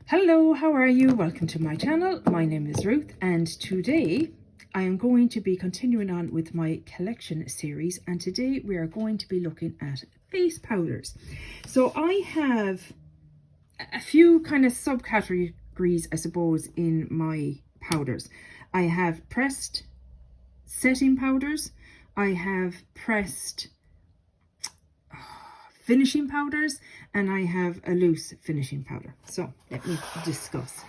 Hello, how are you? Welcome to my channel. My name is Ruth and today I am going to be continuing on with my collection series, and today we are going to be looking at face powders. So I have a few kind of subcategories, I suppose, in my powders. I have pressed setting powders, I have pressed finishing powders, and I have a loose finishing powder. So let me discuss.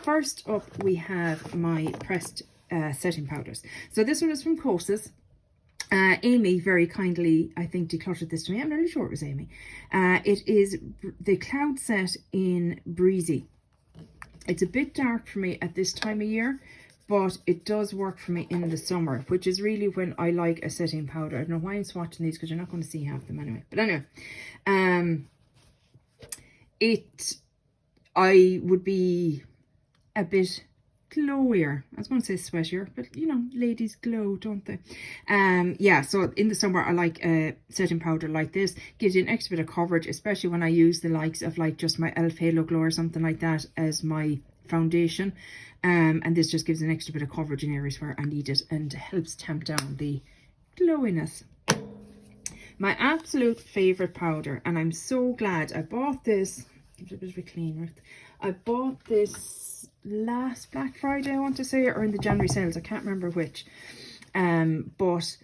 First up, we have my pressed setting powders. So this one is from Kosas. Amy very kindly, I think, decluttered this to me. I'm really sure it was Amy. It is the Cloud Set in Breezy. It's a bit dark for me at this time of year, but it does work for me in the summer, which is really when I like a setting powder. I don't know why I'm swatching these because you're not going to see half them anyway. But anyway, I would be a bit glowier. I was going to say sweatier, but you know, ladies glow, don't they? Yeah, so in the summer I like a setting powder like this. Gives you an extra bit of coverage, especially when I use the likes of like just my e.l.f. Halo Glow or something like that as my foundation. And this just gives an extra bit of coverage in areas where I need it and helps tamp down the glowiness. My absolute favorite powder, and I'm so glad I bought this. Give it a bit of a clean, Ruth. I bought this last Black Friday, I want to say, or in the January sales, I can't remember which. But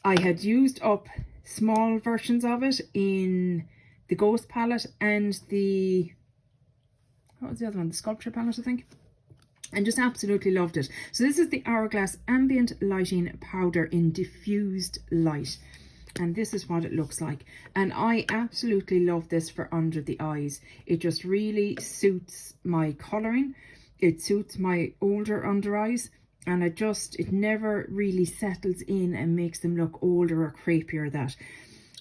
I had used up small versions of it in the Ghost palette and the, what was the other one? The Sculpture palette, I think. And just absolutely loved it. So this is the Hourglass Ambient Lighting Powder in Diffused Light. And this is what it looks like. And I absolutely love this for under the eyes. It just really suits my colouring. It suits my older under eyes. And it never really settles in and makes them look older or creepier. That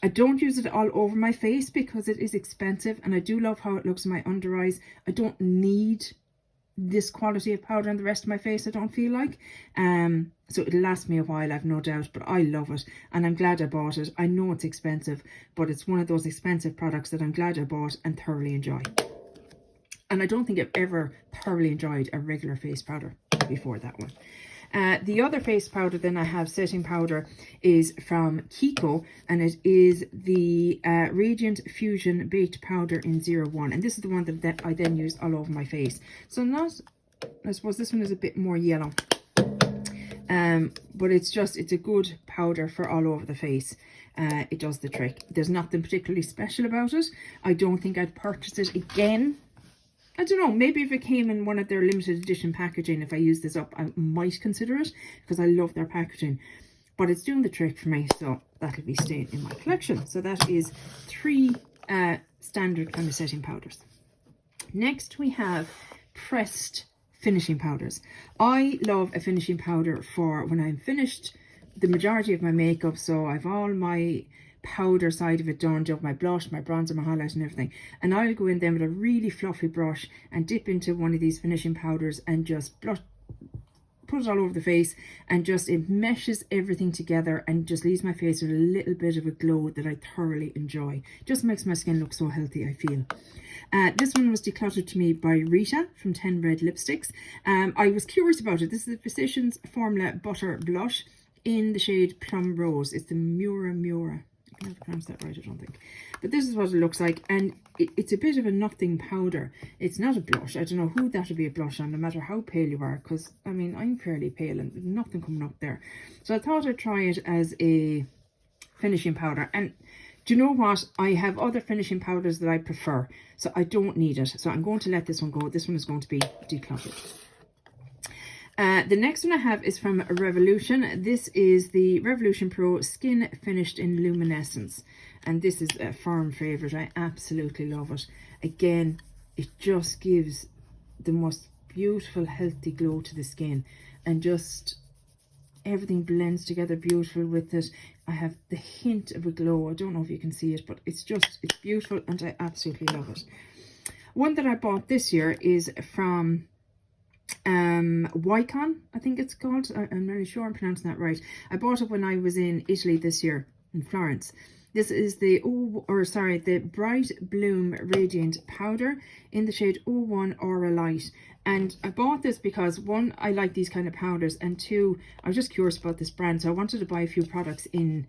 I don't use it all over my face because it is expensive. And I do love how it looks in my under eyes. I don't need this quality of powder on the rest of my face, I don't feel like. So it'll last me a while, I've no doubt, but I love it and I'm glad I bought it. I know it's expensive, but it's one of those expensive products that I'm glad I bought and thoroughly enjoy. And I don't think I've ever thoroughly enjoyed a regular face powder before that one. The other face powder then I have, setting powder, is from Kiko, and it is the Radiant Fusion Baked Powder in 01. And this is the one that I then used all over my face. So I suppose this one is a bit more yellow. But it's a good powder for all over the face. It does the trick. There's nothing particularly special about it. I don't think I'd purchase it again. I don't know, maybe if it came in one of their limited edition packaging, if I use this up, I might consider it because I love their packaging. But it's doing the trick for me, so that'll be staying in my collection. So that is 3 standard kind of setting powders. Next we have pressed finishing powders. I love a finishing powder for when I'm finished the majority of my makeup. So I've all my powder side of it done, do my blush, my bronzer, my highlight and everything, and I'll go in then with a really fluffy brush and dip into one of these finishing powders and just put it all over the face, and just it meshes everything together and just leaves my face with a little bit of a glow that I thoroughly enjoy. Just makes my skin look so healthy, I feel. This one was decluttered to me by Rita from 10 Red Lipsticks. I was curious about it. This is the Physicians Formula Butter Blush in the shade Plum Rose. It's the Mura. I can't pronounce that right, I don't think. But this is what it looks like, and it's a bit of a nothing powder. It's not a blush. I don't know who that would be a blush on, no matter how pale you are, because, I mean, I'm fairly pale and nothing coming up there. So I thought I'd try it as a finishing powder. And do you know what? I have other finishing powders that I prefer, so I don't need it. So I'm going to let this one go. This one is going to be decluttered. The next one I have is from Revolution. This is the Revolution Pro Skin Finished in Luminescence. And this is a firm favourite. I absolutely love it. Again, it just gives the most beautiful, healthy glow to the skin. And just everything blends together beautiful with it. I have the hint of a glow. I don't know if you can see it, but it's beautiful and I absolutely love it. One that I bought this year is from Wycon, I think it's called. I'm really sure I'm pronouncing that right. I bought it when I was in Italy this year, in Florence, This is the the Bright Bloom Radiant Powder in the shade 01 Aura Light. And I bought this because, one, I like these kind of powders, and two, I was just curious about this brand, so I wanted to buy a few products in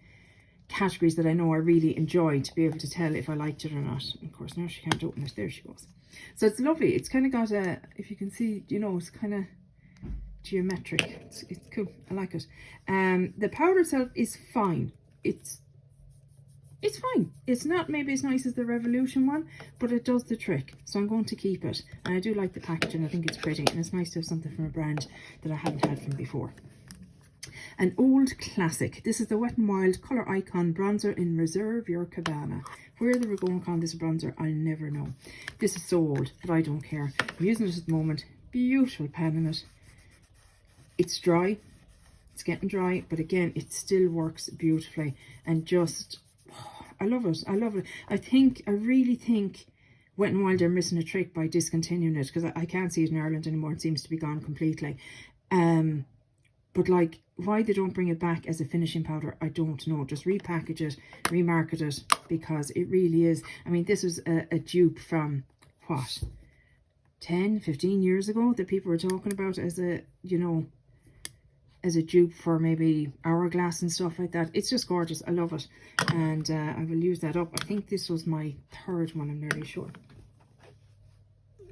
categories that I know I really enjoy to be able to tell if I liked it or not. And of course, now she can't open it. There she goes. So it's lovely. It's kind of got a, if you can see, you know, it's kind of geometric. It's cool. I like it. The powder itself is fine. It's fine. It's not maybe as nice as the Revolution one, but it does the trick. So I'm going to keep it. And I do like the packaging. I think it's pretty, and it's nice to have something from a brand that I haven't had from before. An old classic. This is the Wet n Wild Colour Icon Bronzer in Reserve Your Cabana. Where they were going to call this bronzer, I'll never know. This is so old, but I don't care. I'm using it at the moment. Beautiful pen in it. It's dry. It's getting dry, but again, it still works beautifully. And just, oh, I love it. I love it. I really think Wet n Wild are missing a trick by discontinuing it, because I can't see it in Ireland anymore. It seems to be gone completely. But like, why they don't bring it back as a finishing powder, I don't know. Just repackage it, remarket it, because it really is. I mean, this was a dupe from, what, 10, 15 years ago that people were talking about as a, you know, as a dupe for maybe Hourglass and stuff like that. It's just gorgeous. I love it. And I will use that up. I think this was my third one, I'm nearly sure.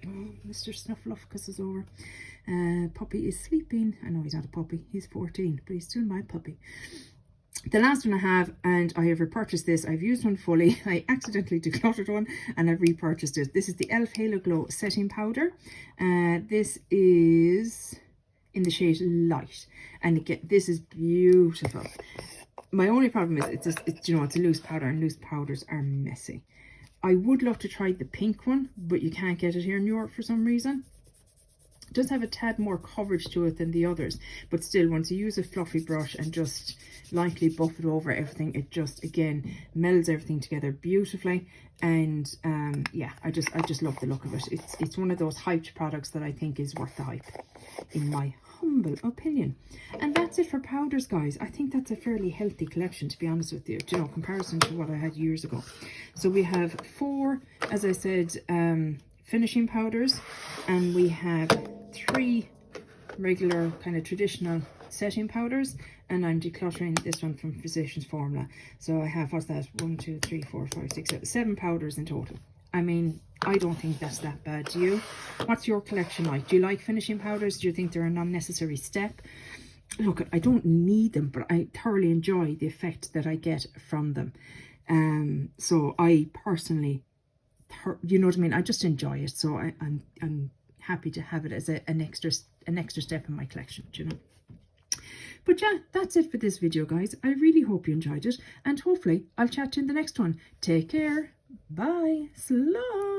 Oh, Mr. Snuffleupagus is over. Puppy is sleeping. I know he's not a puppy. He's 14, but he's still my puppy. The last one I have, and I have repurchased this. I've used one fully. I accidentally decluttered one, and I've repurchased it. This is the e.l.f. Halo Glow Setting Powder. This is in the shade Light, and again, this is beautiful. My only problem is it's you know, it's a loose powder, and loose powders are messy. I would love to try the pink one, but you can't get it here in Europe for some reason. It does have a tad more coverage to it than the others, but still, once you use a fluffy brush and just lightly buff it over everything, it just, again, melds everything together beautifully. And yeah, I just love the look of it. It's one of those hyped products that I think is worth the hype, in my humble opinion. And that's it for powders, guys. I think that's a fairly healthy collection, to be honest with you, you know, comparison to what I had years ago. So we have 4, as I said, finishing powders, and we have 3 regular kind of traditional setting powders, and I'm decluttering this one from Physicians Formula. So I have, what's that, 1, 2, 3, 4, 5, 6, 7 powders in total. I mean, I don't think that's that bad. Do you? What's your collection like? Do you like finishing powders? Do you think they're an unnecessary step? Look, I don't need them, but I thoroughly enjoy the effect that I get from them. So I personally, you know what I mean, I just enjoy it. So I'm happy to have it as an extra step in my collection, do you know. But yeah, that's it for this video, guys. I really hope you enjoyed it, and hopefully I'll chat to you in the next one. Take care. Bye. Slán.